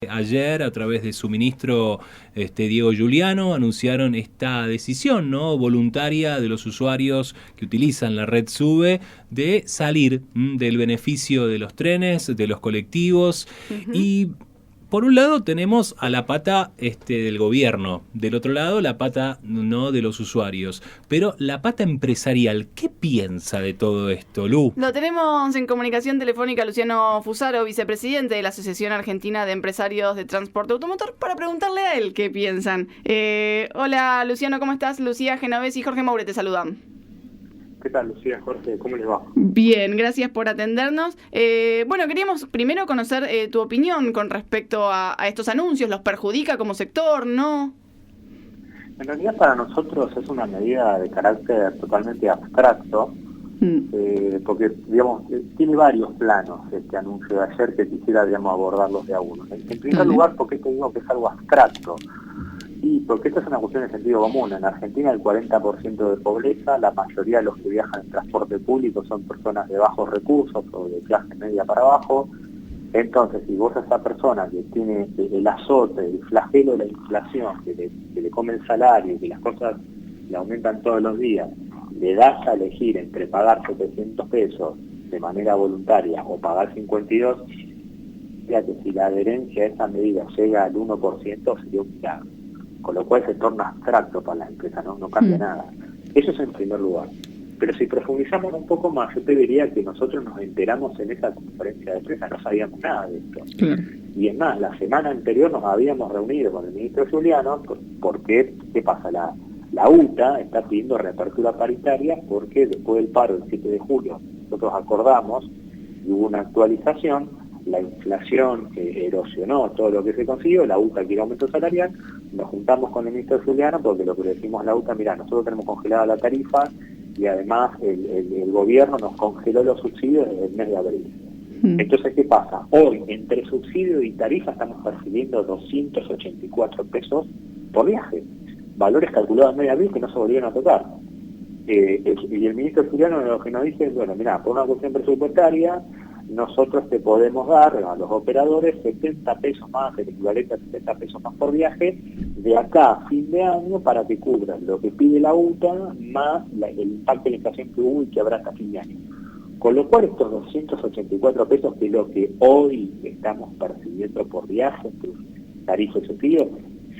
Ayer, a través de su ministro Diego Giuliano, anunciaron esta decisión, ¿no?, voluntaria de los usuarios que utilizan la red SUBE de salir del beneficio de los trenes, de los colectivos. Y por un lado tenemos a la pata del gobierno, del otro lado la pata no de los usuarios, pero la pata empresarial, ¿qué piensa de todo esto, Lu? Lo tenemos en comunicación telefónica Luciano Fusaro, vicepresidente de la Asociación Argentina de Empresarios de Transporte Automotor, para preguntarle a él qué piensan. Hola Luciano, ¿cómo estás? Lucía Genovés y Jorge Maure te saludan. ¿Qué tal, Lucía, Jorge? ¿Cómo les va? Bien, gracias por atendernos. Bueno, queríamos primero conocer tu opinión con respecto a estos anuncios. ¿Los perjudica como sector, no? En realidad para nosotros es una medida de carácter totalmente abstracto, porque, digamos, tiene varios planos este anuncio de ayer que quisiera, digamos, abordarlos de a uno. En primer lugar, ¿por qué te digo que es algo abstracto? Y porque esto es una cuestión de sentido común. En Argentina el 40% de pobreza, la mayoría de los que viajan en transporte público son personas de bajos recursos o de clase media para abajo. Entonces, si vos a esa persona que tiene el azote, el flagelo de la inflación, que le come el salario y que las cosas le aumentan todos los días, le das a elegir entre pagar 700 pesos de manera voluntaria o pagar 52, fíjate, si la adherencia a esa medida llega al 1%, sería un milagro. Con lo cual se torna abstracto para la empresa, no cambia nada. Eso es en primer lugar. Pero si profundizamos un poco más, yo te diría que nosotros nos enteramos en esa conferencia de prensa, no sabíamos nada de esto. Y es más, la semana anterior nos habíamos reunido con el ministro Giuliano, porque, ¿qué pasa? La UTA está pidiendo reapertura paritaria porque después del paro del 7 de julio nosotros acordamos y hubo una actualización. La inflación erosionó todo lo que se consiguió, la UTA quiere aumento salarial, nos juntamos con el ministro Giuliano porque lo que le decimos a la UTA, mira, nosotros tenemos congelada la tarifa y además el gobierno nos congeló los subsidios desde el mes de abril. Entonces, ¿qué pasa? Hoy, entre subsidio y tarifa, estamos percibiendo 284 pesos por viaje, valores calculados en mes de abril que no se volvieron a tocar. Y el ministro Giuliano lo que nos dice es, bueno, mira, por una cuestión presupuestaria, nosotros te podemos dar a los operadores 70 pesos más, el equivalente a 70 pesos más por viaje, de acá a fin de año para que cubran lo que pide la UTA más el impacto de la inflación que hubo y que habrá hasta fin de año. Con lo cual estos 284 pesos, que es lo que hoy estamos percibiendo por viaje, tarifa y subsidio,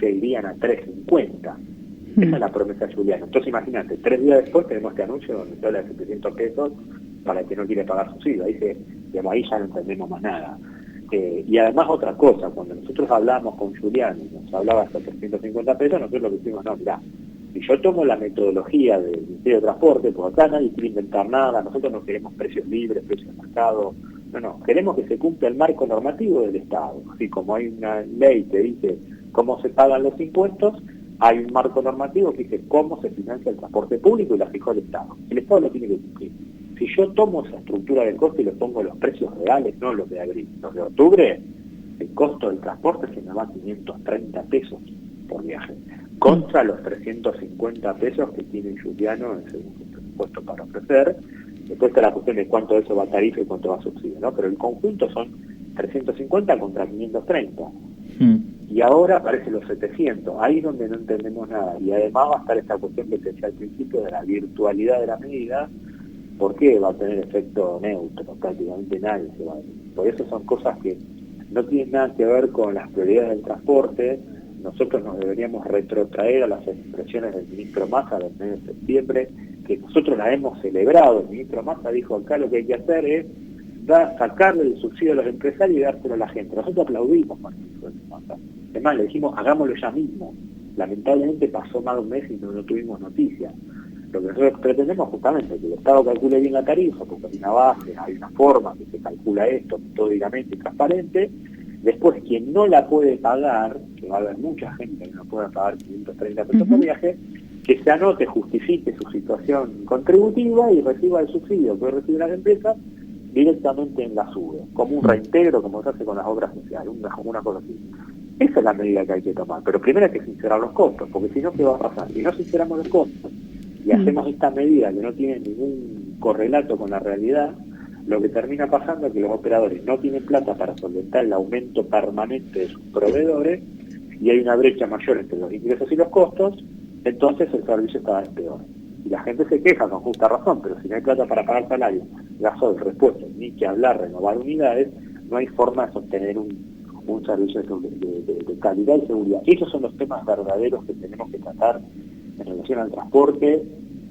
se irían a 3.50. Esa es la promesa de Giuliano. Entonces imagínate, 3 días después tenemos este anuncio donde se habla de 700 pesos para el que no quiere pagar subsidio. Ahí ya no entendemos más nada. Y además otra cosa, cuando nosotros hablamos con Giuliano y nos hablaba hasta 350 pesos, nosotros lo que decimos, no, mirá, si yo tomo la metodología del Ministerio de Transporte, pues acá nadie quiere inventar nada, nosotros no queremos precios libres, precios de mercado, no, queremos que se cumpla el marco normativo del Estado. Así como hay una ley que dice cómo se pagan los impuestos, hay un marco normativo que dice cómo se financia el transporte público y la fijó el Estado. El Estado lo tiene que cumplir. Si yo tomo esa estructura del costo y le pongo los precios reales, no los de abril, los de octubre, el costo del transporte se me va a 530 pesos por viaje, contra los 350 pesos que tiene Giuliano en su presupuesto para ofrecer. Después está la cuestión de cuánto de eso va a tarifa y cuánto va a subsidio, ¿no? Pero el conjunto son 350 contra 530. Y ahora aparecen los 700, ahí es donde no entendemos nada. Y además va a estar esta cuestión que te decía al principio de la virtualidad de la medida, porque va a tener efecto neutro, prácticamente nadie se va a ir. Por eso son cosas que no tienen nada que ver con las prioridades del transporte. Nosotros nos deberíamos retrotraer a las expresiones del ministro Massa del mes de septiembre, que nosotros las hemos celebrado. El ministro Massa dijo, acá lo que hay que hacer es sacarle el subsidio a los empresarios y dárselo a la gente. Nosotros aplaudimos con el ministro Massa. Además, le dijimos, hagámoslo ya mismo. Lamentablemente pasó más de un mes y no tuvimos noticias. Lo que nosotros pretendemos justamente es que el Estado calcule bien la tarifa, porque hay una base, hay una forma que se calcula esto metódicamente y transparente. Después, quien no la puede pagar, que va a haber mucha gente que no pueda pagar 530 pesos por viaje, que se anote, justifique su situación contributiva y reciba el subsidio que reciben las empresas directamente en la SUBE, como un reintegro, como se hace con las obras sociales, una cosa así. Esa es la medida que hay que tomar, pero primero hay que sincerar los costos, porque si no, ¿qué va a pasar? Si no sinceramos los costos y hacemos esta medida que no tiene ningún correlato con la realidad, lo que termina pasando es que los operadores no tienen plata para solventar el aumento permanente de sus proveedores y hay una brecha mayor entre los ingresos y los costos, entonces el servicio cada vez peor. Y la gente se queja con justa razón, pero si no hay plata para pagar salarios, gasoil, repuestos, ni que hablar, renovar unidades, no hay forma de sostener un servicio de calidad y seguridad. Esos son los temas verdaderos que tenemos que tratar en relación al transporte,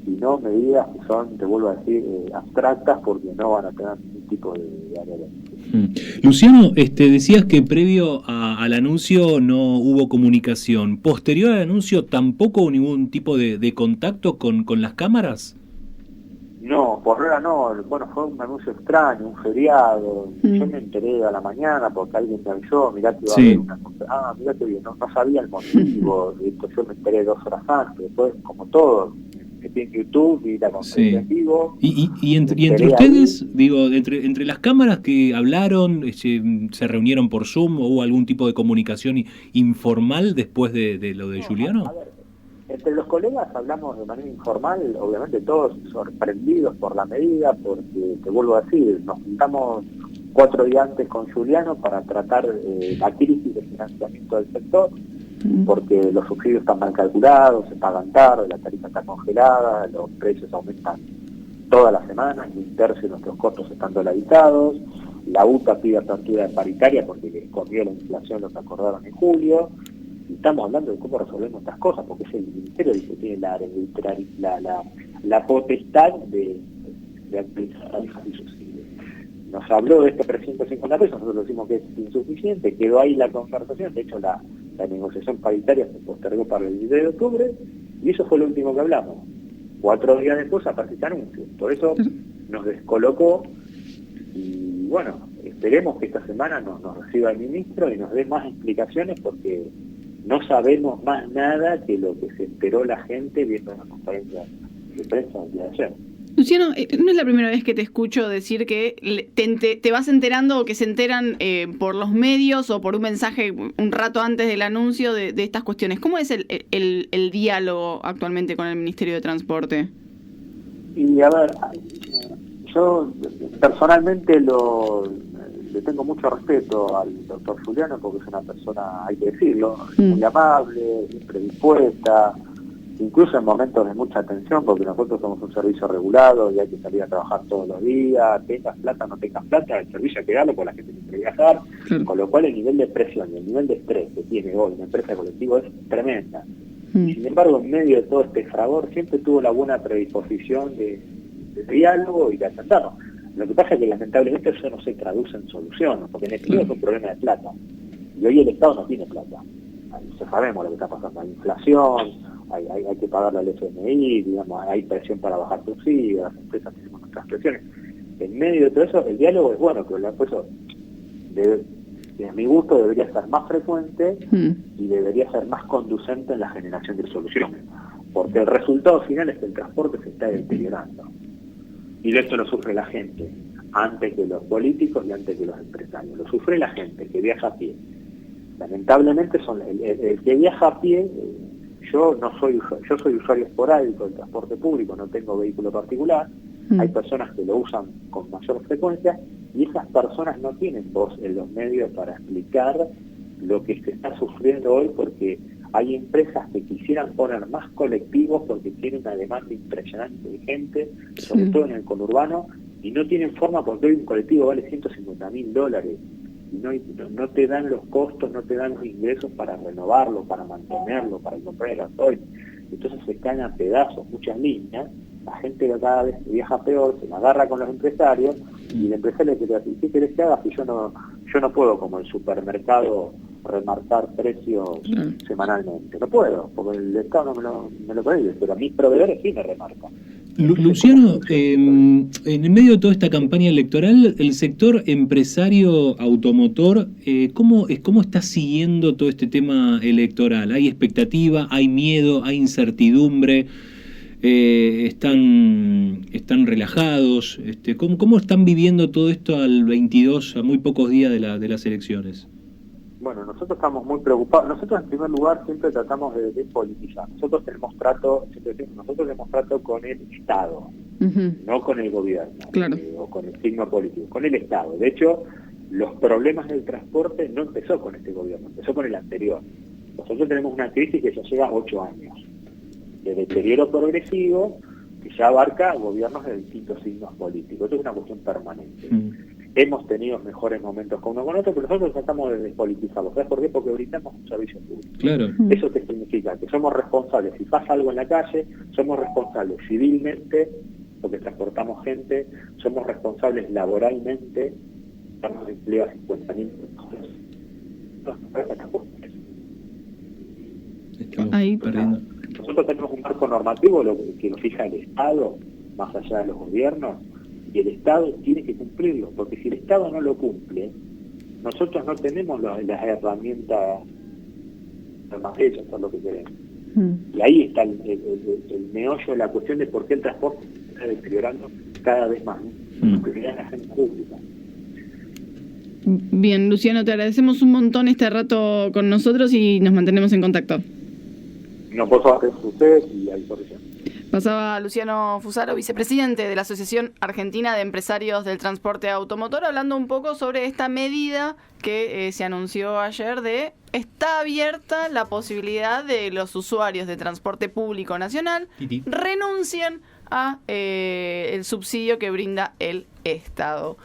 y no medidas que son, te vuelvo a decir, abstractas, porque no van a tener ningún tipo de adherencia. Luciano, decías que previo al anuncio no hubo comunicación. ¿Posterior al anuncio tampoco hubo ningún tipo de contacto con las cámaras? No, por ahora no. Bueno, fue un anuncio extraño, un feriado. Yo me enteré a la mañana porque alguien me avisó, mirá que iba a haber una cosa. Mirá que bien, no sabía el motivo. Esto yo me enteré 2 horas antes. Después, como todo, metí en YouTube y la conferencia en vivo. ¿Y entre ustedes, ahí, digo, entre las cámaras que hablaron, se reunieron por Zoom o hubo algún tipo de comunicación informal después de lo de Giuliano? A ver, entre los colegas hablamos de manera informal, obviamente todos sorprendidos por la medida, porque, te vuelvo a decir, nos juntamos 4 días antes con Giuliano para tratar la crisis de financiamiento del sector, porque los subsidios están mal calculados, se pagan tarde, la tarifa está congelada, los precios aumentan todas las semanas, y 1/3 de nuestros costos están dolarizados, la UTA pide apertura de paritaria porque les comió la inflación lo que acordaron en julio, y estamos hablando de cómo resolvemos estas cosas, porque es el Ministerio el que tiene la potestad de actualizar tarifas y subsidios. Nos habló de 350 pesos, nosotros decimos que es insuficiente, quedó ahí la conversación, de hecho la negociación paritaria se postergó para el 10 de octubre, y eso fue lo último que hablamos. 4 días después aparece este anuncio, por eso nos descolocó, y bueno, esperemos que esta semana nos reciba el ministro y nos dé más explicaciones, porque no sabemos más nada que lo que se enteró la gente viendo la conferencia de prensa el día de ayer. Luciano, no es la primera vez que te escucho decir que te vas enterando o que se enteran por los medios o por un mensaje un rato antes del anuncio de estas cuestiones. ¿Cómo es el diálogo actualmente con el Ministerio de Transporte? Y a ver, yo personalmente le tengo mucho respeto al doctor Giuliano, porque es una persona, hay que decirlo, muy amable, siempre dispuesta, incluso en momentos de mucha tensión, porque nosotros somos un servicio regulado y hay que salir a trabajar todos los días, tengas plata, no tengas plata, el servicio hay que darlo porque la gente tiene que viajar, con lo cual el nivel de presión y el nivel de estrés que tiene hoy una empresa colectiva es tremenda. Sin embargo, en medio de todo este fragor, siempre tuvo la buena predisposición de diálogo y de atendernos. Lo que pasa es que lamentablemente eso no se traduce en soluciones, porque en el Estado es un problema de plata, y hoy el Estado no tiene plata. Ya sabemos lo que está pasando, hay inflación, hay que pagarle al FMI, digamos, hay presión para bajar subsidios, las empresas tenemos nuestras presiones. En medio de todo eso, el diálogo es bueno, pero eso, a mi gusto, debería ser más frecuente y debería ser más conducente en la generación de soluciones, porque el resultado final es que el transporte se está deteriorando. Y de esto lo sufre la gente, antes que los políticos y antes que los empresarios. Lo sufre la gente que viaja a pie. Lamentablemente el que viaja a pie, yo soy usuario esporádico del transporte público, no tengo vehículo particular, hay personas que lo usan con mayor frecuencia, y esas personas no tienen voz en los medios para explicar lo que se está sufriendo hoy, porque hay empresas que quisieran poner más colectivos porque tienen una demanda impresionante de gente, sobre todo en el conurbano, y no tienen forma, porque hoy un colectivo vale $150.000 y no te dan los costos, no te dan los ingresos para renovarlo, para mantenerlo, para comprar el gasoil. Entonces se caen a pedazos muchas líneas, la gente cada vez viaja peor, se la agarra con los empresarios, y el empresario le dice, ¿qué querés que haga si yo no puedo, como el supermercado, remarcar precios semanalmente? No puedo, porque el Estado no me lo prohíbe, pero a mis proveedores sí me remarcan. Luciano, en el medio de toda esta campaña electoral, el sector empresario automotor, ¿cómo está siguiendo todo este tema electoral? ¿Hay expectativa, hay miedo, hay incertidumbre? ¿Están relajados? ¿Cómo están viviendo todo esto al 22, a muy pocos días de las elecciones? Bueno, nosotros estamos muy preocupados. Nosotros, en primer lugar, siempre tratamos de despolitizar. Nosotros tenemos trato con el Estado, no con el gobierno, o con el signo político, con el Estado. De hecho, los problemas del transporte no empezó con este gobierno, empezó con el anterior. Nosotros tenemos una crisis que ya lleva 8 años, de deterioro progresivo, que ya abarca gobiernos de distintos signos políticos. Esto es una cuestión permanente. Hemos tenido mejores momentos con uno con otro, pero nosotros tratamos de despolitizarlo. ¿Sabes por qué? Porque brindamos un servicio público. Claro. ¿Eso qué significa? Que somos responsables. Si pasa algo en la calle, somos responsables civilmente, porque transportamos gente, somos responsables laboralmente, damos empleo a 50.000 personas. Ahí perdiendo. Nosotros tenemos un marco normativo que lo fija el Estado, más allá de los gobiernos, y el Estado tiene que cumplirlo, porque si el Estado no lo cumple, nosotros no tenemos las herramientas más hechas, eso es lo que queremos. Y ahí está el meollo de la cuestión de por qué el transporte se está deteriorando cada vez más, prioridad en la agenda pública. Bien, Luciano, te agradecemos un montón este rato con nosotros y nos mantenemos en contacto. No puedo hacer ustedes y a disposición. Pasaba Luciano Fusaro, vicepresidente de la Asociación Argentina de Empresarios del Transporte Automotor, hablando un poco sobre esta medida que se anunció ayer de está abierta la posibilidad de los usuarios de transporte público nacional renuncien a el subsidio que brinda el Estado.